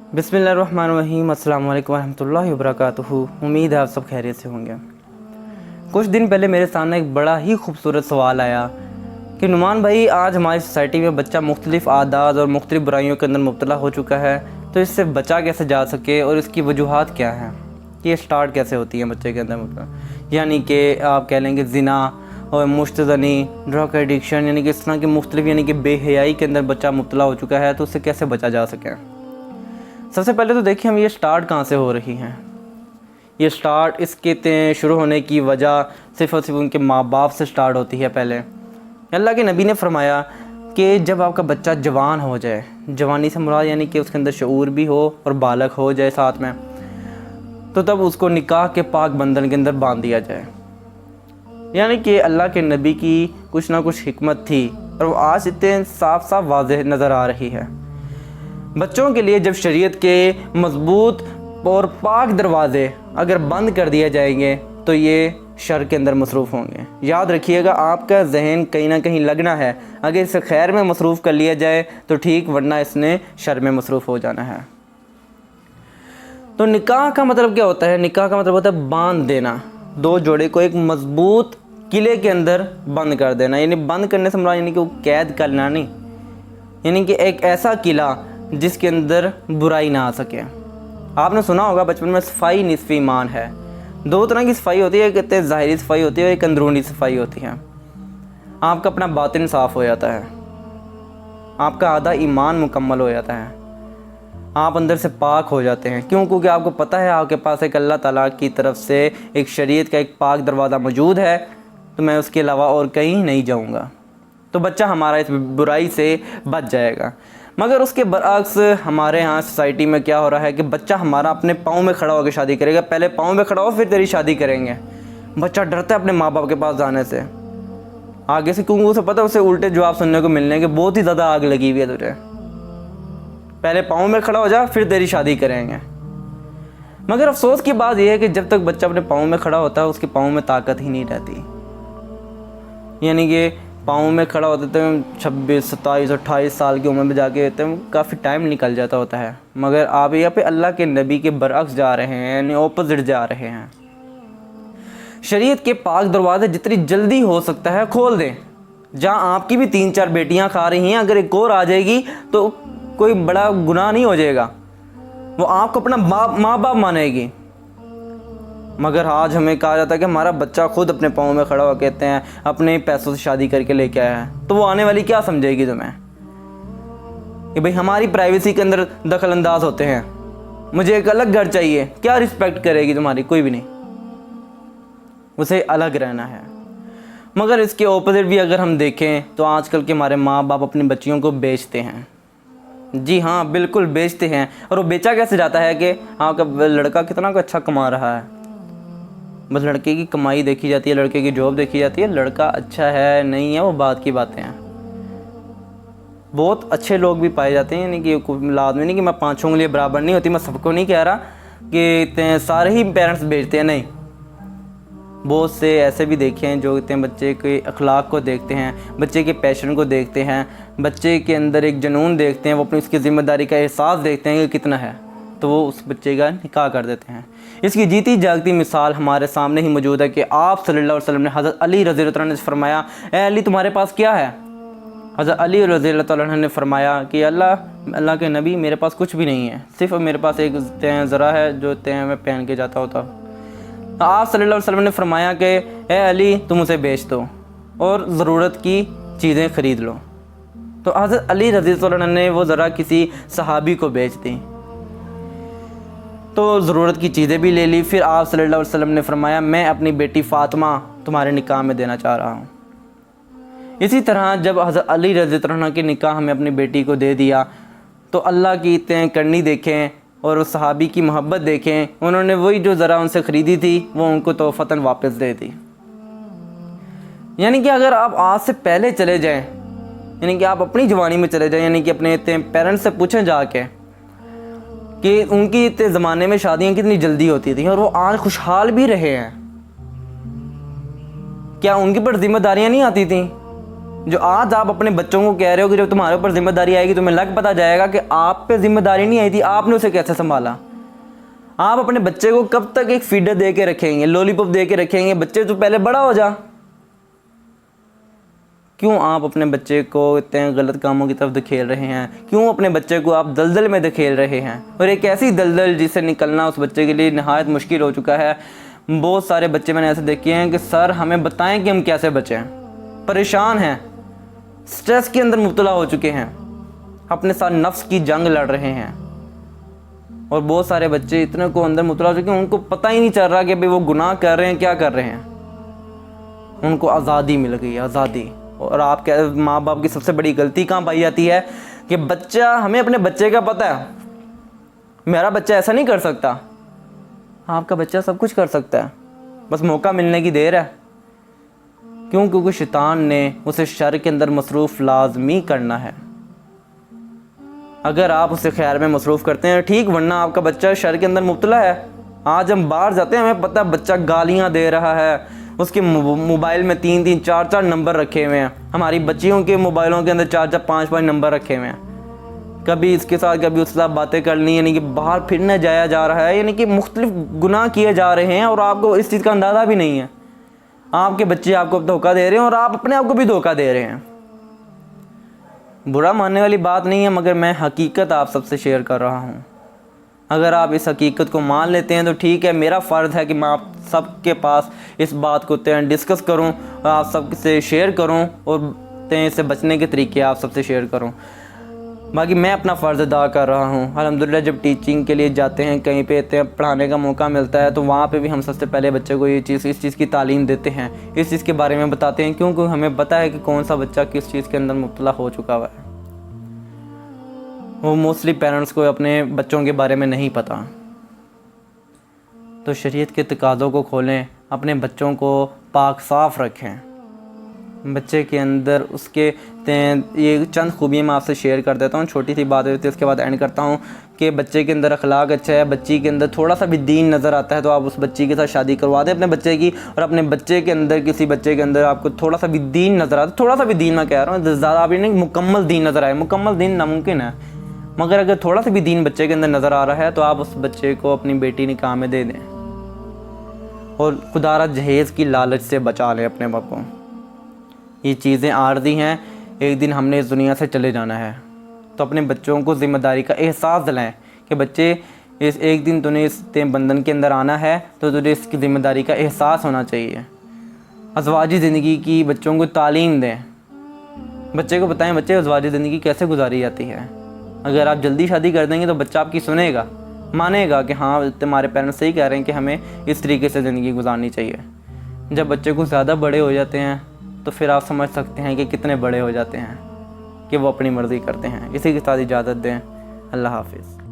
बिस्मिल्लाहिर्रहमानिर्रहीम। अस्सलाम वालेकुम रहमतुल्लाहि व बरकातुहू। उम्मीद है आप सब खैरियत से होंगे। कुछ दिन पहले मेरे सामने एक बड़ा ही खूबसूरत सवाल आया कि नुमान भाई, आज हमारी सोसाइटी में बच्चा मुख्तलिफ़ आदात और मुख्तलिफ़ बुराइयों के अंदर मुब्तला हो चुका है, तो इससे बचा कैसे जा सके और इसकी वजूहात क्या हैं, कि ये स्टार्ट कैसे होती है बच्चे के अंदर। यानी कि आप कह लेंगे ज़िना और मुश्तज़नी, ड्रग एडिक्शन, यानी कि इस तरह की मुख्तलिफ़ यानी कि बेहयाई के अंदर बच्चा मुब्तला हो चुका है, तो उससे कैसे बचा जा सके। सबसे पहले तो देखिए हम ये स्टार्ट कहाँ से हो रही हैं। ये स्टार्ट इसके शुरू होने की वजह सिर्फ़ और सिर्फ उनके माँ बाप से स्टार्ट होती है। पहले अल्लाह के नबी ने फरमाया कि जब आपका बच्चा जवान हो जाए, जवानी से मुराद यानी कि उसके अंदर शऊर भी हो और बालग हो जाए साथ में, तो तब उसको निकाह के पाक बंधन के अंदर बांध दिया जाए। यानी कि अल्लाह के नबी की कुछ ना कुछ हिकमत थी और वो आज इतने साफ साफ वाज़ेह नज़र आ रही है। बच्चों के लिए जब शरीयत के मज़बूत और पाक दरवाज़े अगर बंद कर दिए जाएंगे तो ये शर के अंदर मसरूफ़ होंगे। याद रखिएगा, आपका जहन कहीं ना कहीं लगना है। अगर इसे खैर में मसरूफ़ कर लिया जाए तो ठीक, वरना इसने शर में मसरूफ़ हो जाना है। तो निकाह का मतलब क्या होता है? निकाह का मतलब होता है बांध देना, दो जोड़े को एक मज़बूत किले के अंदर बंद कर देना। यानी बंद करने से मुराद यानी कि वो कैद करना नहीं, यानी कि एक ऐसा किला जिसके अंदर बुराई ना आ सके। आपने सुना होगा बचपन में, सफाई निस्फ़ ईमान है। दो तरह की सफाई होती है, एक ज़ाहिरी सफाई होती है और एक अंदरूनी सफाई होती है। आपका अपना बातिन साफ़ हो जाता है, आपका आधा ईमान मुकम्मल हो जाता है, आप अंदर से पाक हो जाते हैं। क्यों? क्योंकि आपको पता है आपके पास एक अल्लाह ताला की तरफ से एक शरीयत का एक पाक दरवाज़ा मौजूद है, तो मैं उसके अलावा और कहीं नहीं जाऊँगा। तो बच्चा हमारा इस बुराई से बच जाएगा। मगर उसके बरअक्स हमारे यहाँ सोसाइटी में क्या हो रहा है कि बच्चा हमारा अपने पाँव में खड़ा होकर शादी करेगा। पहले पाँव में खड़ा हो फिर तेरी शादी करेंगे। बच्चा डरता है अपने माँ बाप के पास जाने से आगे से, क्योंकि उसे पता है उसे उल्टे जवाब सुनने को मिलने के बहुत ही ज़्यादा आग लगी हुई है तुझे। पहले पाँव में खड़ा हो जा फिर तेरी शादी करेंगे। मगर अफसोस की बात यह है कि जब तक बच्चा अपने पाँव में खड़ा होता है उसके पाँव में ताकत ही नहीं रहती। यानी कि पाँव में खड़ा होते थे 26, 27, 28 साल की उम्र में जाके काफ़ी टाइम निकल जाता होता है। मगर आप यहाँ पे अल्लाह के नबी के बरअक्स जा रहे हैं, यानी ऑपोजिट जा रहे हैं। शरीयत के पाक दरवाज़े जितनी जल्दी हो सकता है खोल दें। जहाँ आपकी भी 3-4 बेटियाँ खा रही हैं, अगर एक और आ जाएगी तो कोई बड़ा गुनाह नहीं हो जाएगा, वो आपको अपना माँ बाप मानेगी। मगर आज हमें कहा जाता है कि हमारा बच्चा खुद अपने पाँव में खड़ा हो, कहते हैं अपने पैसों से शादी करके लेके आया है, तो वो आने वाली क्या समझेगी तुम्हें कि भाई हमारी प्राइवेसी के अंदर दखल अंदाज होते हैं, मुझे एक अलग घर चाहिए। क्या रिस्पेक्ट करेगी तुम्हारी? कोई भी नहीं, उसे अलग रहना है। मगर इसके ऑपोजिट भी अगर हम देखें तो आजकल के हमारे माँ बाप अपनी बच्चियों को बेचते हैं। जी हाँ, बिल्कुल बेचते हैं। और वो बेचा कैसे जाता है कि आपका लड़का कितना अच्छा कमा रहा है, बस लड़के की कमाई देखी जाती है, लड़के की जॉब देखी जाती है। लड़का अच्छा है नहीं है वो बात की बातें हैं। बहुत अच्छे लोग भी पाए जाते हैं, यानी कि लाद में नहीं कि मैं 5 उंगलियां बराबर नहीं होती, मैं सबको नहीं कह रहा कि इतने सारे ही पेरेंट्स बेचते हैं, नहीं। बहुत से ऐसे भी देखे हैं जो इतने बच्चे के अखलाक को देखते हैं, बच्चे के पैशन को देखते हैं, बच्चे के अंदर एक जुनून देखते हैं, वो अपनी उसकी ज़िम्मेदारी का एहसास देखते हैं कि कितना है, तो वो उस बच्चे का निकाह कर देते हैं। इसकी जीती जागती मिसाल हमारे सामने ही मौजूद है कि आप सल्लल्लाहु अलैहि वसल्लम ने हज़रत अली रज़ी अल्लाह ने फरमाया, ए अली तुम्हारे पास क्या है? हज़रत अली रज़ी अल्लाह ने फरमाया कि अल्लाह के नबी, मेरे पास कुछ भी नहीं है, सिर्फ मेरे पास एक ज़रा है जो मैं पहन के जाता होता। आप सल्लल्लाहु अलैहि वसल्लम ने फरमाया कि ए अली तुम उसे बेच दो और ज़रूरत की चीज़ें ख़रीद लो। तो हज़रत अली रज़ी अल्लाह ने वो ज़रा किसी सहाबी को बेच दी, तो ज़रूरत की चीज़ें भी ले ली। फिर आप सल्लल्लाहु अलैहि वसल्लम ने फरमाया, मैं अपनी बेटी फ़ातिमा तुम्हारे निकाह में देना चाह रहा हूँ। इसी तरह जब हज़रत अली रज़ी अल्लाह अन्हु के निकाह में अपनी बेटी को दे दिया, तो अल्लाह की इतने करनी देखें और उस सहाबी की मोहब्बत देखें। उन्होंने वही जो ज़रा उनसे ख़रीदी थी वो उनको तोहफ़तन वापस दे दी। यानी कि अगर आप आज से पहले चले जाएँ, यानी कि आप अपनी जवानी में चले जाएँ, यानी कि अपने पेरेंट्स से पूछें जाके कि उनकी इतने ज़माने में शादियाँ कितनी जल्दी होती थी और वो आज खुशहाल भी रहे हैं। क्या उनके पर जिम्मेदारियाँ नहीं आती थी? जो आज आप अपने बच्चों को कह रहे हो कि जब तुम्हारे ऊपर जिम्मेदारी आएगी तुम्हें लग पता जाएगा कि आप पे जिम्मेदारी नहीं आई थी, आपने उसे कैसे संभाला। आप अपने बच्चे को कब तक एक फीडर दे के रखेंगे, लॉलीपॉप दे के रखेंगे, बच्चे तो पहले बड़ा हो जा। क्यों आप अपने बच्चे को इतने गलत कामों की तरफ धकेल रहे हैं? क्यों अपने बच्चे को आप दलदल में धकेल रहे हैं? और एक ऐसी दलदल जिससे निकलना उस बच्चे के लिए नहायत मुश्किल हो चुका है। बहुत सारे बच्चे मैंने ऐसे देखे हैं कि सर हमें बताएं कि हम कैसे बचें, परेशान हैं, स्ट्रेस के अंदर मुब्तला हो चुके हैं, अपने साथ नफ्स की जंग लड़ रहे हैं। और बहुत सारे बच्चे इतने को अंदर मुब्तला हो चुके हैं उनको पता ही नहीं चल रहा कि भाई वो गुनाह कर रहे हैं, क्या कर रहे हैं। उनको आज़ादी मिल गई, आज़ादी। और आप क्या, माँ बाप की सबसे बड़ी गलती कहाँ पाई जाती है कि बच्चा, हमें अपने बच्चे का पता है मेरा बच्चा ऐसा नहीं कर सकता। आपका बच्चा सब कुछ कर सकता है, बस मौका मिलने की देर है। क्यों? क्योंकि शैतान ने उसे शर के अंदर मसरूफ़ लाजमी करना है। अगर आप उसे खैर में मसरूफ़ करते हैं ठीक, वरना आपका बच्चा शर के अंदर मुब्तला है। आज हम बाहर जाते हैं, हमें पता है बच्चा गालियाँ दे रहा है, उसके मोबाइल में 3-3, 4-4 नंबर रखे हुए हैं। हमारी बच्चियों के मोबाइलों के अंदर 4-4, 5-5 नंबर रखे हुए हैं। कभी इसके साथ कभी उसके साथ बातें करनी, यानी कि बाहर फिरने जाया जा रहा है, यानी कि मुख्तलिफ गुनाह किए जा रहे हैं और आपको इस चीज़ का अंदाज़ा भी नहीं है। आपके बच्चे आपको धोखा दे रहे हैं और आप अपने आप को भी धोखा दे रहे हैं। बुरा मानने वाली बात नहीं है, मगर मैं हकीकत आप सबसे शेयर कर रहा हूँ। अगर आप इस हकीकत को मान लेते हैं तो ठीक है, मेरा फ़र्ज़ है कि मैं आप सबके पास इस बात को डिस्कस करूं और आप सबसे शेयर करूं और इससे बचने के तरीके आप सबसे शेयर करूं। बाकी मैं अपना फ़र्ज़ अदा कर रहा हूं। अल्हम्दुलिल्लाह जब टीचिंग के लिए जाते हैं, कहीं पे पढ़ाने का मौका मिलता है, तो वहाँ पे भी हम सबसे पहले बच्चे को इस चीज़ की तालीम देते हैं, इस चीज़ के बारे में बताते हैं, क्योंकि हमें पता है कि कौन सा बच्चा किस चीज़ के अंदर मुब्तला हो चुका हुआ है। वो मोस्टली पेरेंट्स को अपने बच्चों के बारे में नहीं पता। तो शरीयत के तकाज़ों को खोलें, अपने बच्चों को पाक साफ़ रखें। बच्चे के अंदर उसके ये चंद खूबियाँ मैं आपसे शेयर कर देता हूँ, छोटी सी बात होती है, उसके बाद एंड करता हूँ कि बच्चे के अंदर अखलाक अच्छा है, बच्ची के अंदर थोड़ा सा भी दीन नज़र आता है तो आप उस बच्ची के साथ शादी करवा दें अपने बच्चे की। और अपने बच्चे के अंदर, किसी बच्चे के अंदर आपको थोड़ा सा भी दीन नज़र आता है, थोड़ा सा भी दीन मैं कह रहा हूँ, ज़्यादा आप नहीं, मुकम्मल दीन नज़र आए। मुकम्मल दीन नामुमकिन है, मगर अगर थोड़ा सा भी दीन बच्चे के अंदर नज़र आ रहा है तो आप उस बच्चे को अपनी बेटी निकाह में दे दें और खुदारा जहेज़ की लालच से बचा लें अपने बाप को। ये चीज़ें आर्जी हैं, एक दिन हमने इस दुनिया से चले जाना है, तो अपने बच्चों को ज़िम्मेदारी का एहसास दिलाएं कि बच्चे इस एक दिन तूने इस बंधन के अंदर आना है, तो तुझे इसकी ज़िम्मेदारी का एहसास होना चाहिए। अज़वाजी ज़िंदगी की बच्चों को तालीम दें, बच्चे को बताएं बच्चे अज़वाजी ज़िंदगी कैसे गुजारी जाती है। अगर आप जल्दी शादी कर देंगे तो बच्चा आपकी सुनेगा, मानेगा कि हाँ तुम्हारे पेरेंट्स सही कह रहे हैं कि हमें इस तरीके से ज़िंदगी गुजारनी चाहिए। जब बच्चे कुछ ज़्यादा बड़े हो जाते हैं तो फिर आप समझ सकते हैं कि कितने बड़े हो जाते हैं कि वो अपनी मर्ज़ी करते हैं। इसी के साथ इजाज़त दें। अल्लाह हाफ़िज़।